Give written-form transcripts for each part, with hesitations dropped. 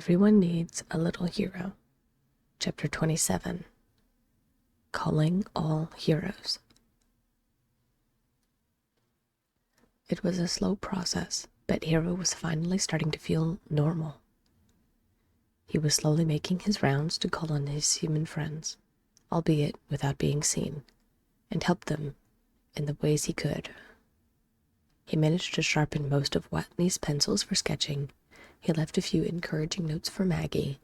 Everyone needs a little hero. Chapter 27. Calling all heroes. It was a slow process, but Hero was finally starting to feel normal. He was slowly making his rounds to call on his human friends, albeit without being seen, and help them in the ways he could. He managed to sharpen most of Watney's pencils for sketching. He left a few encouraging notes for Maggie,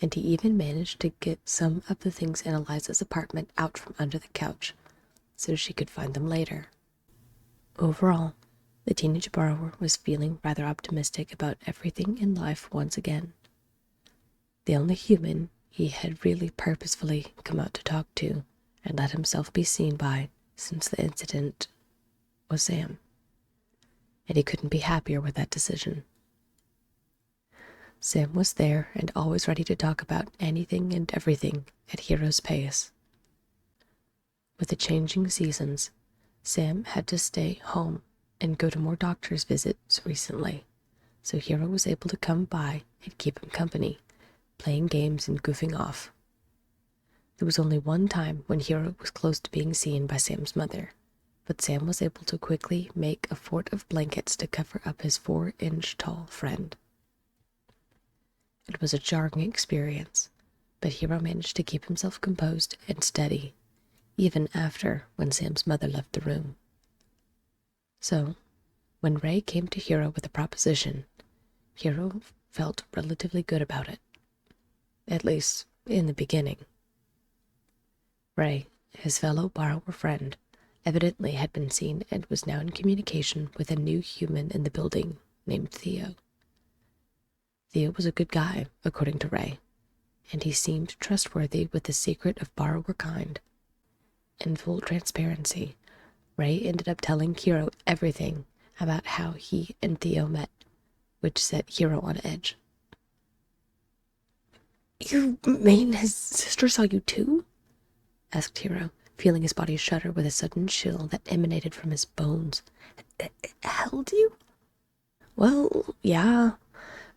and he even managed to get some of the things in Eliza's apartment out from under the couch so she could find them later. Overall, the teenage borrower was feeling rather optimistic about everything in life once again. The only human he had really purposefully come out to talk to and let himself be seen by since the incident was Sam, and he couldn't be happier with that decision. Sam was there and always ready to talk about anything and everything at Hero's pace. With the changing seasons, Sam had to stay home and go to more doctor's visits recently, so Hero was able to come by and keep him company, playing games and goofing off. There was only one time when Hero was close to being seen by Sam's mother, but Sam was able to quickly make a fort of blankets to cover up his 4-inch-tall friend. It was a jarring experience, but Hero managed to keep himself composed and steady, even after when Sam's mother left the room. So, when Ray came to Hero with a proposition, Hero felt relatively good about it, at least in the beginning. Ray, his fellow borrower friend, evidently had been seen and was now in communication with a new human in the building named Theo. Theo was a good guy, according to Ray, and he seemed trustworthy with the secret of borrower kind. In full transparency, Ray ended up telling Hero everything about how he and Theo met, which set Hero on edge. "You mean his sister saw you too?" asked Hero, feeling his body shudder with a sudden chill that emanated from his bones. "Held you?" "Well, yeah,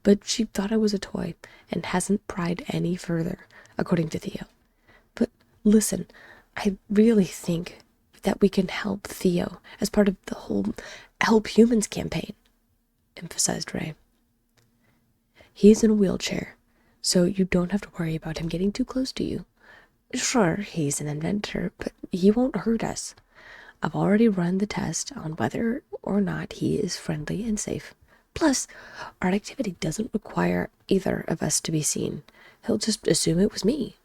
but she thought I was a toy and hasn't pried any further, according to Theo. But listen, I really think that we can help Theo as part of the whole Help Humans campaign," emphasized Ray. "He's in a wheelchair, so you don't have to worry about him getting too close to you. Sure, he's an inventor, but he won't hurt us. I've already run the test on whether or not he is friendly and safe. Plus, our activity doesn't require either of us to be seen. He'll just assume it was me."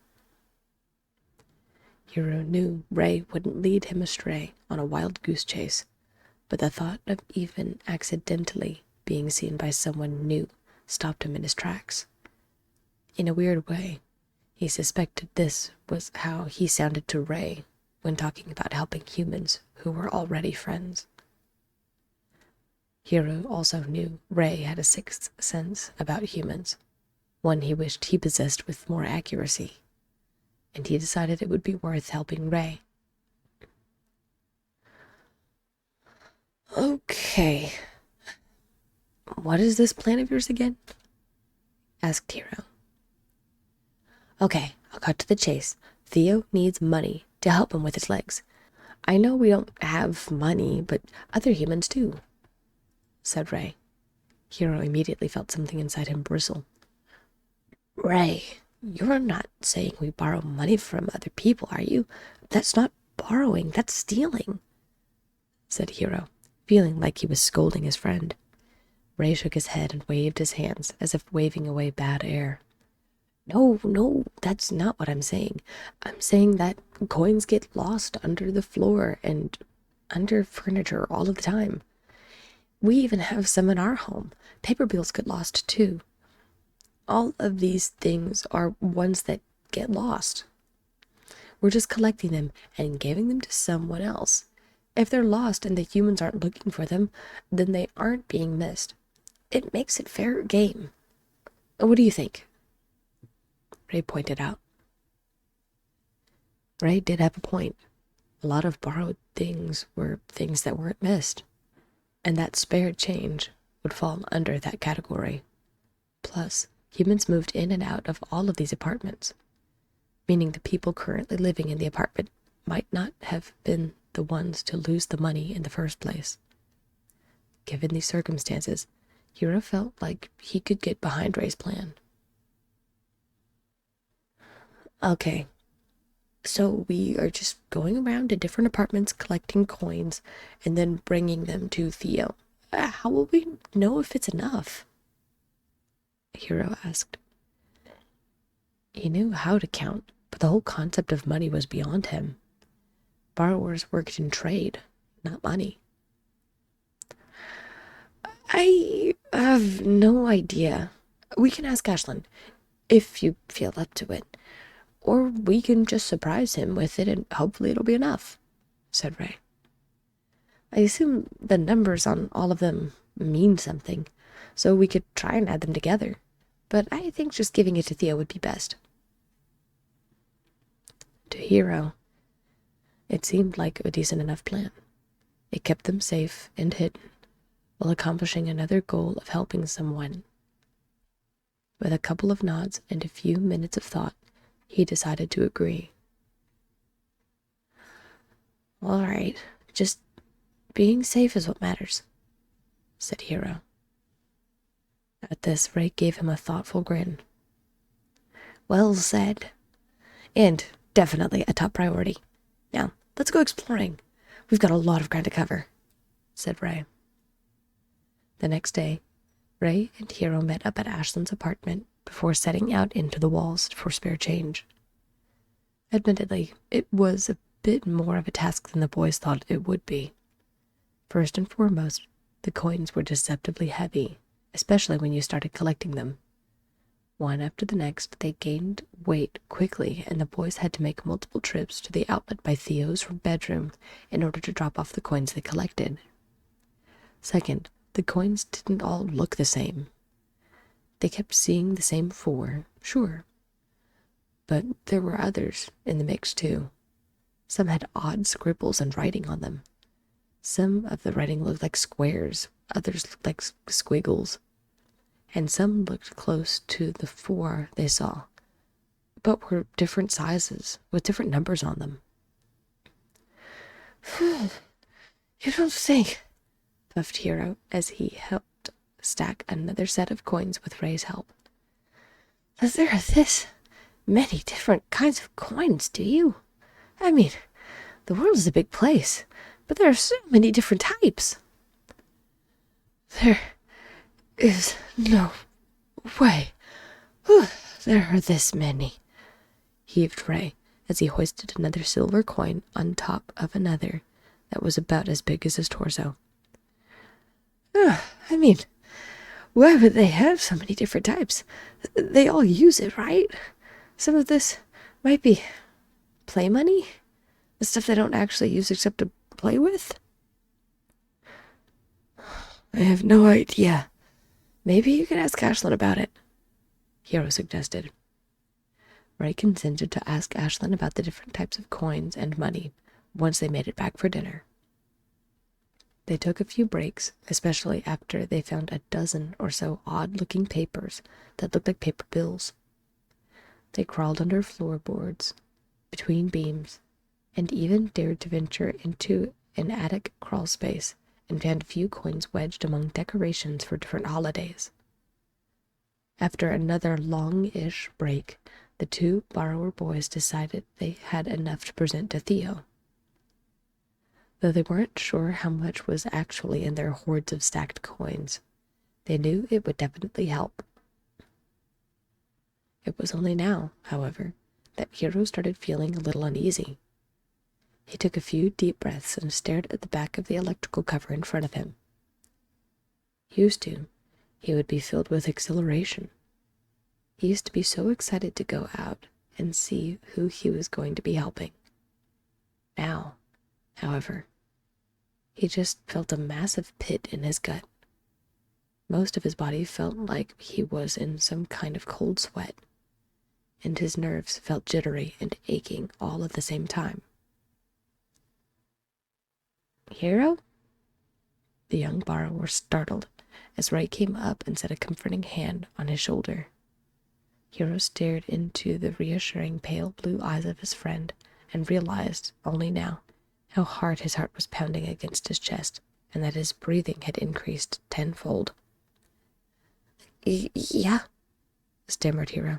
Hero knew Ray wouldn't lead him astray on a wild goose chase, but the thought of even accidentally being seen by someone new stopped him in his tracks. In a weird way, he suspected this was how he sounded to Ray when talking about helping humans who were already friends. Hero also knew Ray had a sixth sense about humans, one he wished he possessed with more accuracy, and he decided it would be worth helping Ray. "Okay, what is this plan of yours again?" asked Hero. "Okay, I'll cut to the chase. Theo needs money to help him with his legs. I know we don't have money, but other humans do," said Ray. Hero immediately felt something inside him bristle. "Ray, you're not saying we borrow money from other people, are you? That's not borrowing, that's stealing," said Hero, feeling like he was scolding his friend. Ray shook his head and waved his hands as if waving away bad air. No, that's not what I'm saying. I'm saying that coins get lost under the floor and under furniture all of the time. We even have some in our home. Paper bills get lost too. All of these things are ones that get lost. We're just collecting them and giving them to someone else. If they're lost and the humans aren't looking for them, then they aren't being missed. It makes it fair game. What do you think?" Ray pointed out. Ray did have a point. A lot of borrowed things were things that weren't missed, and that spared change would fall under that category. Plus, Humans moved in and out of all of these apartments, meaning the people currently living in the apartment might not have been the ones to lose the money in the first place. Given these circumstances, Hiro felt like he could get behind Ray's plan. Okay, so we are just going around to different apartments collecting coins and then bringing them to Theo. How will we know if it's enough? Hiro asked. He knew how to count, but the whole concept of money was beyond him. Borrowers worked in trade, not money. I have no idea. We can ask Ashlyn, if you feel up to it. Or we can just surprise him with it and hopefully it'll be enough, said Ray. I assume the numbers on all of them mean something, so we could try and add them together. But I think just giving it to Theo would be best. To Hiro, it seemed like a decent enough plan. It kept them safe and hidden, while accomplishing another goal of helping someone. With a couple of nods and a few minutes of thought, he decided to agree. All right, just being safe is what matters, said Hiro. At this, Ray gave him a thoughtful grin. Well said. And definitely a top priority. Now, let's go exploring. We've got a lot of ground to cover, said Ray. The next day, Ray and Hiro met up at Ashlyn's apartment before setting out into the walls for spare change. Admittedly, it was a bit more of a task than the boys thought it would be. First and foremost, the coins were deceptively heavy, especially when you started collecting them. One after the next, they gained weight quickly, and the boys had to make multiple trips to the outlet by Theo's bedroom in order to drop off the coins they collected. Second, the coins didn't all look the same. They kept seeing the same 4, sure, but there were others in the mix too. Some had odd scribbles and writing on them. Some of the writing looked like squares, others looked like squiggles, and some looked close to the 4 they saw, but were different sizes with different numbers on them. You don't think, puffed Hiro as he helped stack another set of coins with Ray's help, that there are this many different kinds of coins, do you? I mean, the world is a big place, but there are so many different types. There is no way. There are this many, heaved Ray as he hoisted another silver coin on top of another that was about as big as his torso. I mean, why would they have so many different types? They all use it, right? Some of this might be play money? The stuff they don't actually use except to play with? I have no idea. Maybe you could ask Ashlyn about it, Hiro suggested. Ray consented to ask Ashlyn about the different types of coins and money once they made it back for dinner. They took a few breaks, especially after they found a dozen or so odd-looking papers that looked like paper bills. They crawled under floorboards, between beams, and even dared to venture into an attic crawl space and found a few coins wedged among decorations for different holidays. After another long-ish break, the 2 borrower boys decided they had enough to present to Theo. Though they weren't sure how much was actually in their hoards of stacked coins, they knew it would definitely help. It was only now, however, that Hiro started feeling a little uneasy. He took a few deep breaths and stared at the back of the electrical cover in front of him. Used to, he would be filled with exhilaration. He used to be so excited to go out and see who he was going to be helping. Now, however, he just felt a massive pit in his gut. Most of his body felt like he was in some kind of cold sweat, and his nerves felt jittery and aching all at the same time. Hiro? The young borrower startled as Ray came up and set a comforting hand on his shoulder. Hero stared into the reassuring pale blue eyes of his friend and realized, only now, how hard his heart was pounding against his chest, and that his breathing had increased tenfold. Yeah, stammered Hero.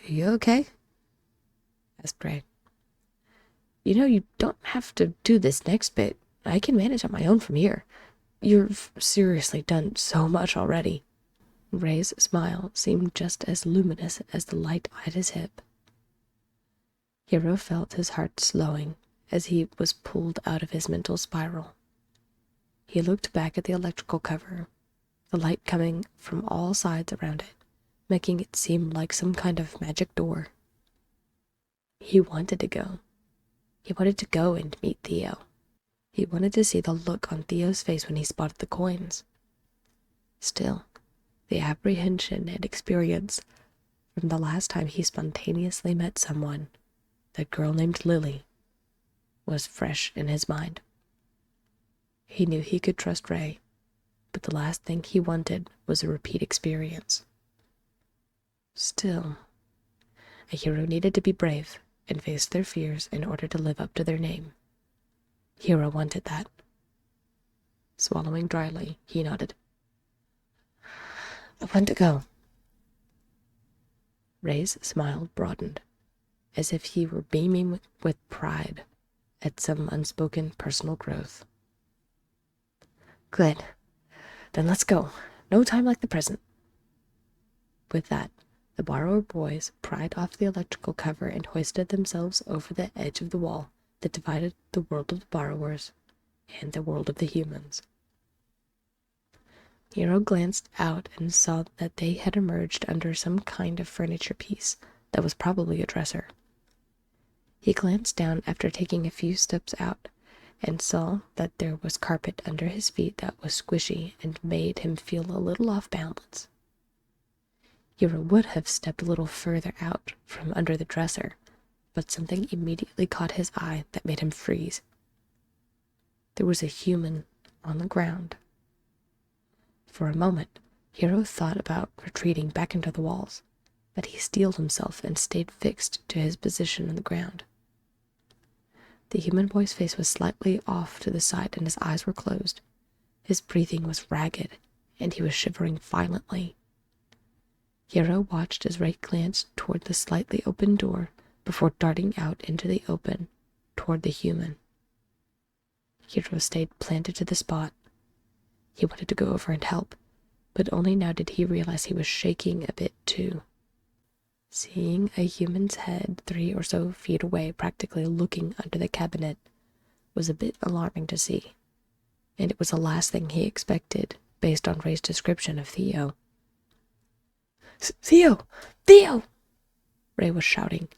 You okay? Asked Ray. You know, you don't have to do this next bit. I can manage on my own from here. You've seriously done so much already. Ray's smile seemed just as luminous as the light at his hip. Hero felt his heart slowing as he was pulled out of his mental spiral. He looked back at the electrical cover, the light coming from all sides around it, making it seem like some kind of magic door. He wanted to go. He wanted to go and meet Theo. He wanted to see the look on Theo's face when he spotted the coins. Still, the apprehension and experience from the last time he spontaneously met someone, that girl named Lily, was fresh in his mind. He knew he could trust Ray, but the last thing he wanted was a repeat experience. Still, a hero needed to be brave and face their fears in order to live up to their name. Hero wanted that. Swallowing dryly, he nodded. I want to go. Ray's smile broadened, as if he were beaming with pride at some unspoken personal growth. Good. Then let's go. No time like the present. With that, the borrower boys pried off the electrical cover and hoisted themselves over the edge of the wall that divided the world of the borrowers and the world of the humans. Hero glanced out and saw that they had emerged under some kind of furniture piece that was probably a dresser. He glanced down after taking a few steps out and saw that there was carpet under his feet that was squishy and made him feel a little off balance. Hero would have stepped a little further out from under the dresser, but something immediately caught his eye that made him freeze. There was a human on the ground. For a moment, Hero thought about retreating back into the walls, but he steeled himself and stayed fixed to his position on the ground. The human boy's face was slightly off to the side and his eyes were closed. His breathing was ragged, and he was shivering violently. Hero watched as Ray glanced toward the slightly open door before darting out into the open toward the human. Hero stayed planted to the spot. He wanted to go over and help, but only now did he realize he was shaking a bit too. Seeing a human's head 3 or so feet away, practically looking under the cabinet, was a bit alarming to see, and it was the last thing he expected based on Ray's description of Theo. Theo! Theo! Ray was shouting.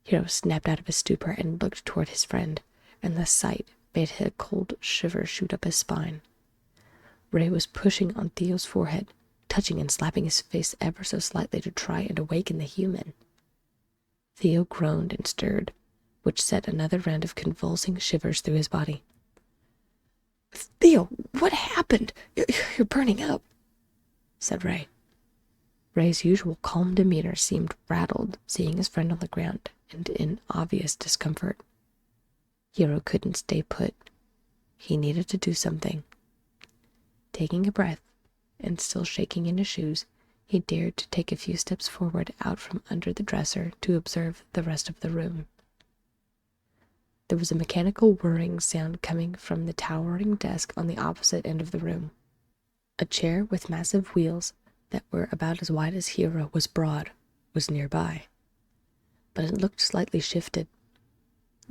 Hero snapped out of his stupor and looked toward his friend, and the sight made a cold shiver shoot up his spine. Ray was pushing on Theo's forehead, touching and slapping his face ever so slightly to try and awaken the human. Theo groaned and stirred, which set another round of convulsing shivers through his body. Theo, what happened? You're burning up, said Ray. Ray's usual calm demeanor seemed rattled, seeing his friend on the ground and in obvious discomfort. Hero couldn't stay put. He needed to do something. Taking a breath, and still shaking in his shoes, he dared to take a few steps forward out from under the dresser to observe the rest of the room. There was a mechanical whirring sound coming from the towering desk on the opposite end of the room. A chair with massive wheels that were about as wide as Hero was broad was nearby, but it looked slightly shifted.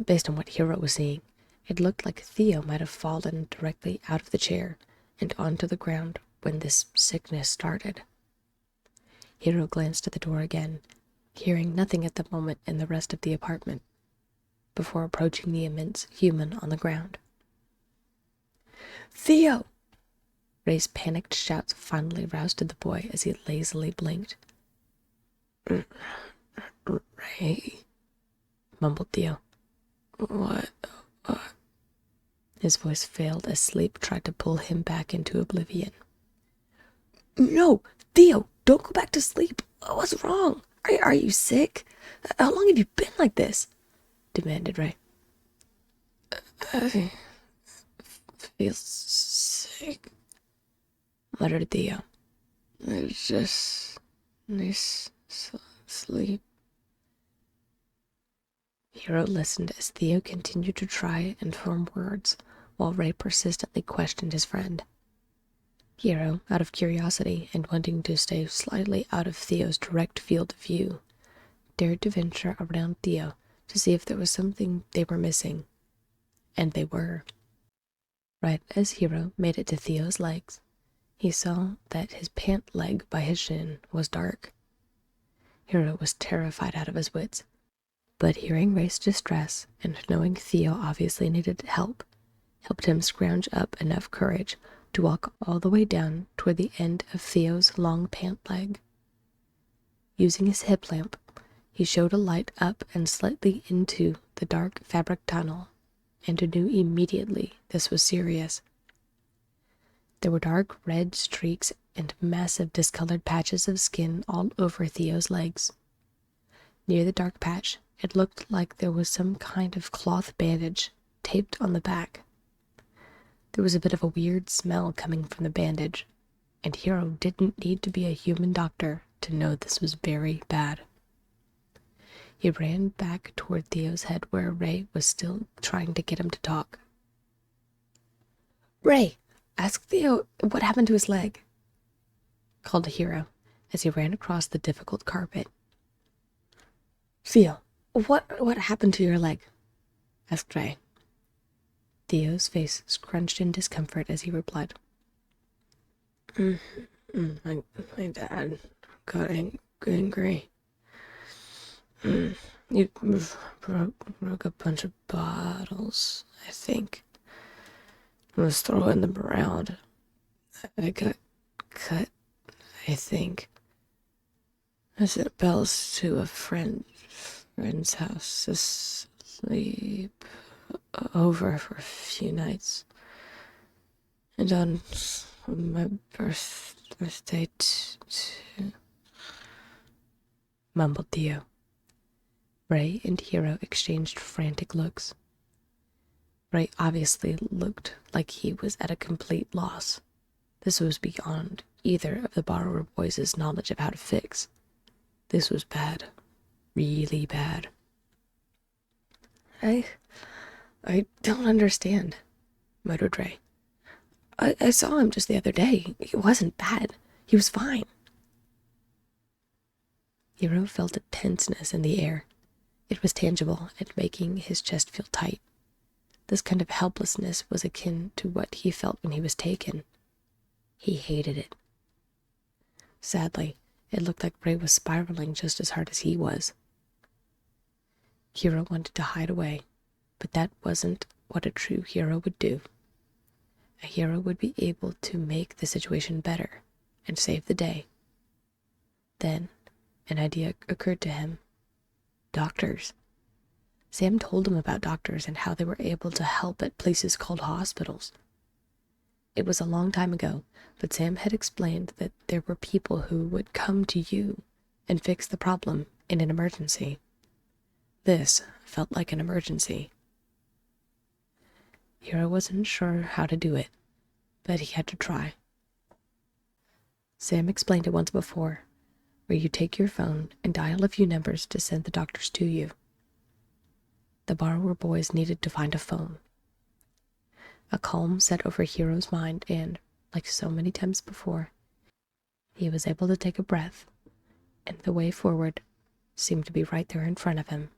Based on what Hero was seeing, it looked like Theo might have fallen directly out of the chair and onto the ground when this sickness started. Hero glanced at the door again, hearing nothing at the moment in the rest of the apartment, before approaching the immense human on the ground. Theo! Ray's panicked shouts finally roused the boy as he lazily blinked. Ray, mumbled Theo. What? His voice failed as sleep tried to pull him back into oblivion. No, Theo, don't go back to sleep. What's wrong? Are you sick? How long have you been like this? Demanded Ray. I feel sick, muttered Theo. I just need sleep. Hero listened as Theo continued to try and form words, while Ray persistently questioned his friend. Hero, out of curiosity and wanting to stay slightly out of Theo's direct field of view, dared to venture around Theo to see if there was something they were missing. And they were. Right as Hero made it to Theo's legs, he saw that his pant leg by his shin was dark. Hero was terrified out of his wits, but hearing Ray's distress and knowing Theo obviously needed help, helped him scrounge up enough courage to walk all the way down toward the end of Theo's long pant leg. Using his hip lamp, he showed a light up and slightly into the dark fabric tunnel, and knew immediately this was serious. There were dark red streaks and massive discolored patches of skin all over Theo's legs. Near the dark patch, it looked like there was some kind of cloth bandage taped on the back. There was a bit of a weird smell coming from the bandage, and Hero didn't need to be a human doctor to know this was very bad. He ran back toward Theo's head where Ray was still trying to get him to talk. "Ray, ask Theo what happened to his leg," called Hero as he ran across the difficult carpet. "Theo, what happened to your leg?" asked Ray. Theo's face scrunched in discomfort as he replied, My dad got angry. He broke a bunch of bottles, I think. He was throwing them around. I got cut, I think. I sent bells to a friend's house to sleep over for a few nights. And on my birthday too, mumbled Theo. Ray and Hero exchanged frantic looks. Ray obviously looked like he was at a complete loss. This was beyond either of the borrower boys' knowledge of how to fix. This was bad. Really bad. I don't understand, muttered Ray. I saw him just the other day. He wasn't bad. He was fine. Hero felt a tenseness in the air. It was tangible and making his chest feel tight. This kind of helplessness was akin to what he felt when he was taken. He hated it. Sadly, it looked like Ray was spiraling just as hard as he was. Hero wanted to hide away, but that wasn't what a true hero would do. A hero would be able to make the situation better and save the day. Then, an idea occurred to him. Doctors. Sam told him about doctors and how they were able to help at places called hospitals. It was a long time ago, but Sam had explained that there were people who would come to you and fix the problem in an emergency. This felt like an emergency. Hero wasn't sure how to do it, but he had to try. Sam explained it once before, where you take your phone and dial a few numbers to send the doctors to you. The borrower boys needed to find a phone. A calm set over Hero's mind and, like so many times before, he was able to take a breath, and the way forward seemed to be right there in front of him.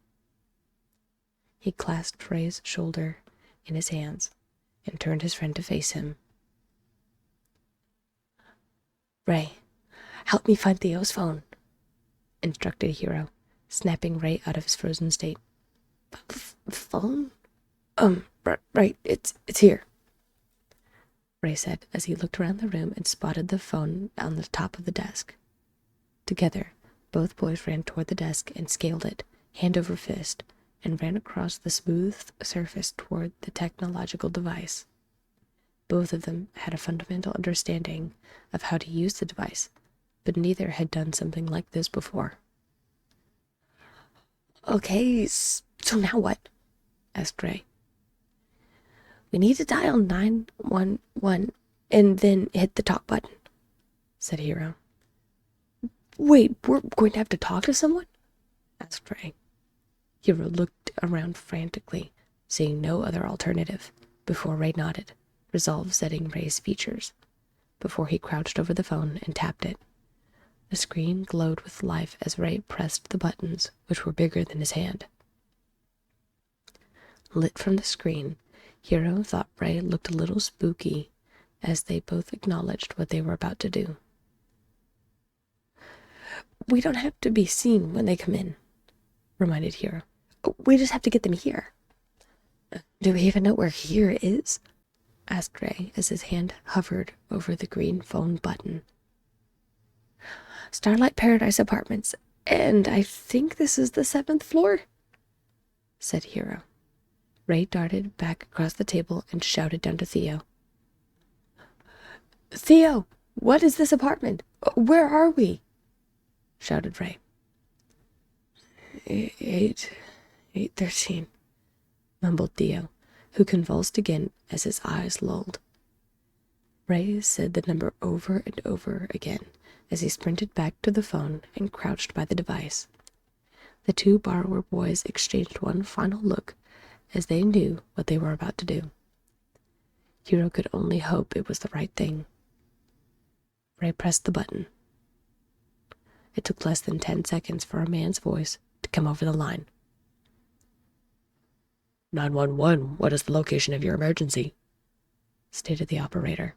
He clasped Ray's shoulder in his hands and turned his friend to face him. "Ray, help me find Theo's phone," instructed Hero, snapping Ray out of his frozen state. Phone? Right, it's here," Ray said as he looked around the room and spotted the phone on the top of the desk. Together, both boys ran toward the desk and scaled it, hand over fist, and ran across the smooth surface toward the technological device. Both of them had a fundamental understanding of how to use the device, but neither had done something like this before. "Okay, so now what?" asked Ray. "We need to dial 911 and then hit the talk button," said Hero. "Wait, we're going to have to talk to someone?" asked Ray. Hero looked around frantically, seeing no other alternative, before Ray nodded, resolve setting Ray's features, before he crouched over the phone and tapped it. The screen glowed with life as Ray pressed the buttons, which were bigger than his hand. Lit from the screen, Hero thought Ray looked a little spooky as they both acknowledged what they were about to do. "We don't have to be seen when they come in," reminded Hero. "We just have to get them here." "Do we even know where here is?" asked Ray as his hand hovered over the green phone button. "Starlight Paradise Apartments, and I think this is the 7th floor," said Hero. Ray darted back across the table and shouted down to Theo. "Theo, what is this apartment? Where are we?" shouted Ray. 813, mumbled Theo, who convulsed again as his eyes lulled. Ray said the number over and over again as he sprinted back to the phone and crouched by the device. The two borrower boys exchanged one final look as they knew what they were about to do. Hero could only hope it was the right thing. Ray pressed the button. It took less than 10 seconds for a man's voice to come over the line. 911, what is the location of your emergency?" stated the operator.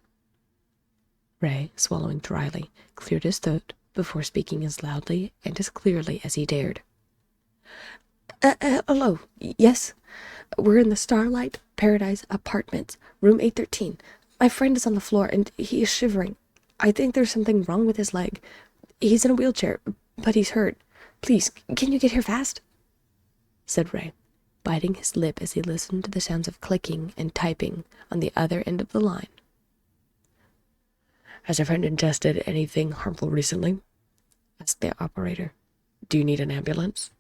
Ray, swallowing dryly, cleared his throat before speaking as loudly and as clearly as he dared. Hello, yes, we're in the Starlight Paradise Apartments, room 813. My friend is on the floor and he is shivering. I think there's something wrong with his leg. He's in a wheelchair, but he's hurt. Please, can you get here fast?" said Ray, biting his lip as he listened to the sounds of clicking and typing on the other end of the line. "Has your friend ingested anything harmful recently?" asked the operator. "Do you need an ambulance?"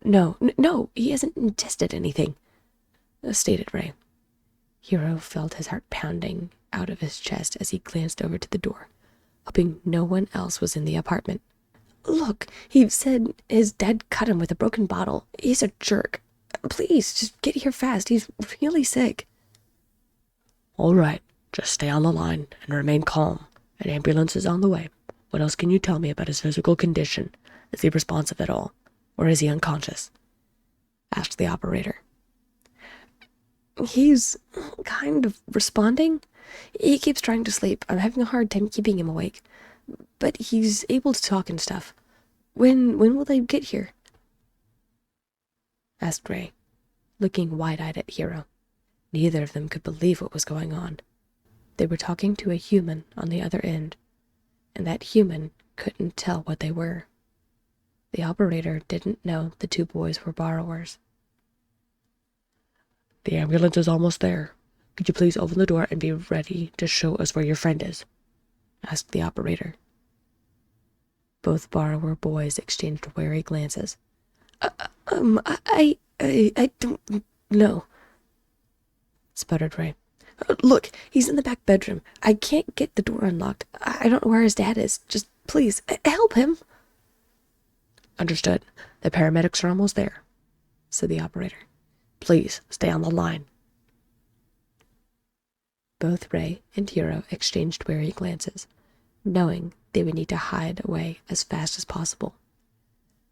No, he hasn't ingested anything," stated Ray. Hero felt his heart pounding out of his chest as he glanced over to the door, hoping no one else was in the apartment. "Look, he said his dad cut him with a broken bottle. He's a jerk. Please, just get here fast. He's really sick." "All right, just stay on the line and remain calm. An ambulance is on the way. What else can you tell me about his physical condition? Is he responsive at all? Or is he unconscious?" asked the operator. "He's kind of responding. He keeps trying to sleep. I'm having a hard time keeping him awake. But he's able to talk and stuff. When will they get here?" asked Ray, looking wide-eyed at Hero. Neither of them could believe what was going on. They were talking to a human on the other end, and that human couldn't tell what they were. The operator didn't know the two boys were borrowers. "The ambulance is almost there. Could you please open the door and be ready to show us where your friend is?" asked the operator. Both borrower boys exchanged wary glances. I don't know," sputtered Ray. "Look, he's in the back bedroom. I can't get the door unlocked. I don't know where his dad is. Just please, help him." "Understood. The paramedics are almost there," said the operator. "Please, stay on the line." Both Ray and Hero exchanged wary glances, knowing they would need to hide away as fast as possible.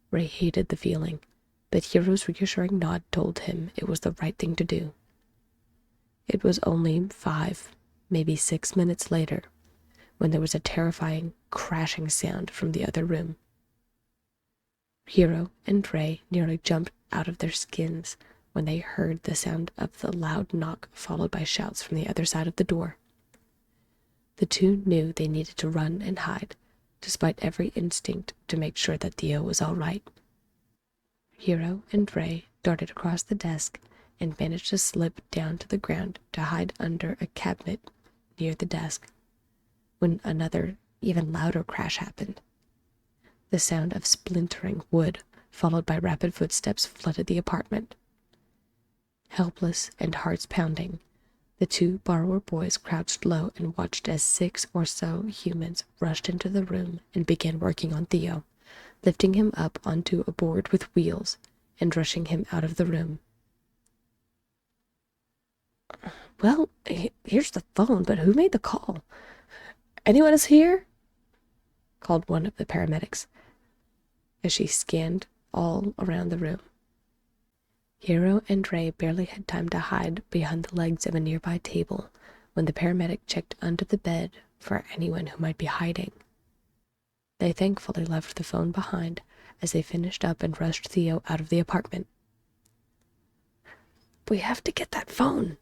Ray hated the feeling, but Hero's reassuring nod told him it was the right thing to do. It was only 5, maybe 6 minutes later, when there was a terrifying crashing sound from the other room. Hero and Ray nearly jumped out of their skins when they heard the sound of the loud knock followed by shouts from the other side of the door. The two knew they needed to run and hide, despite every instinct to make sure that Theo was all right. Hero and Ray darted across the desk and managed to slip down to the ground to hide under a cabinet near the desk, when another even louder crash happened. The sound of splintering wood, followed by rapid footsteps, flooded the apartment. Helpless and hearts pounding, the two borrower boys crouched low and watched as 6 or so humans rushed into the room and began working on Theo, lifting him up onto a board with wheels and rushing him out of the room. "Well, here's the phone, but who made the call? Anyone is here?" called one of the paramedics as she scanned all around the room. Hero and Ray barely had time to hide behind the legs of a nearby table when the paramedic checked under the bed for anyone who might be hiding. They thankfully left the phone behind as they finished up and rushed Theo out of the apartment. "We have to get that phone,"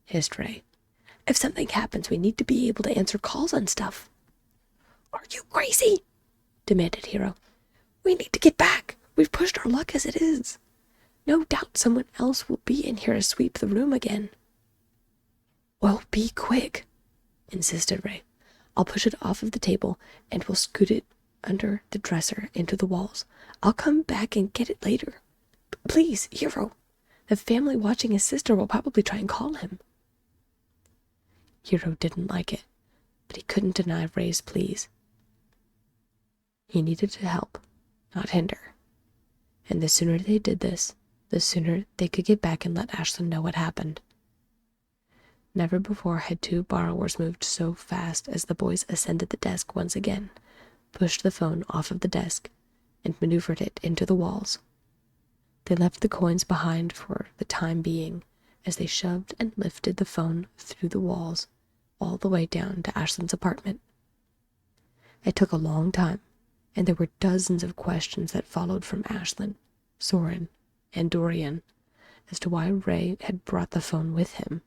hissed Ray. "If something happens, we need to be able to answer calls and stuff." "Are you crazy?" demanded Hero. "We need to get back. We've pushed our luck as it is. No doubt someone else will be in here to sweep the room again." "Well, be quick," insisted Ray. "I'll push it off of the table, and we'll scoot it under the dresser into the walls. I'll come back and get it later. Please, Hero. The family watching his sister will probably try and call him." Hero didn't like it, but he couldn't deny Ray's pleas. He needed to help, not hinder. And the sooner they did this, the sooner they could get back and let Ashlyn know what happened. Never before had two borrowers moved so fast as the boys ascended the desk once again, pushed the phone off of the desk, and maneuvered it into the walls. They left the coins behind for the time being as they shoved and lifted the phone through the walls all the way down to Ashlyn's apartment. It took a long time, and there were dozens of questions that followed from Ashlyn, Soren, and Dorian as to why Ray had brought the phone with him.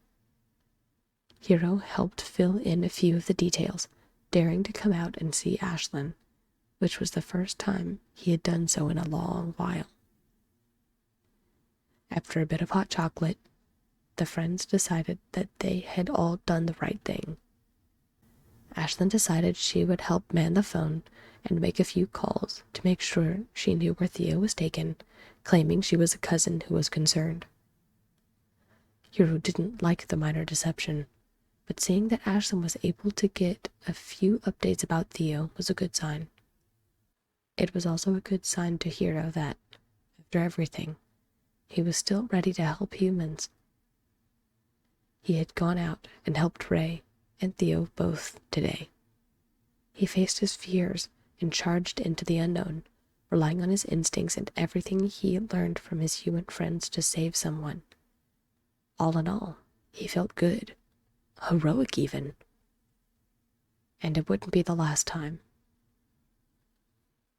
Hero helped fill in a few of the details, daring to come out and see Ashlyn, which was the first time he had done so in a long while. After a bit of hot chocolate, the friends decided that they had all done the right thing. Ashlyn decided she would help man the phone and make a few calls to make sure she knew where Theo was taken, claiming she was a cousin who was concerned. Hero didn't like the minor deception, but seeing that Ashlyn was able to get a few updates about Theo was a good sign. It was also a good sign to Hero that, after everything, he was still ready to help humans. He had gone out and helped Ray and Theo both today. He faced his fears and charged into the unknown, relying on his instincts and everything he had learned from his human friends to save someone. All in all, he felt good, heroic even. And it wouldn't be the last time.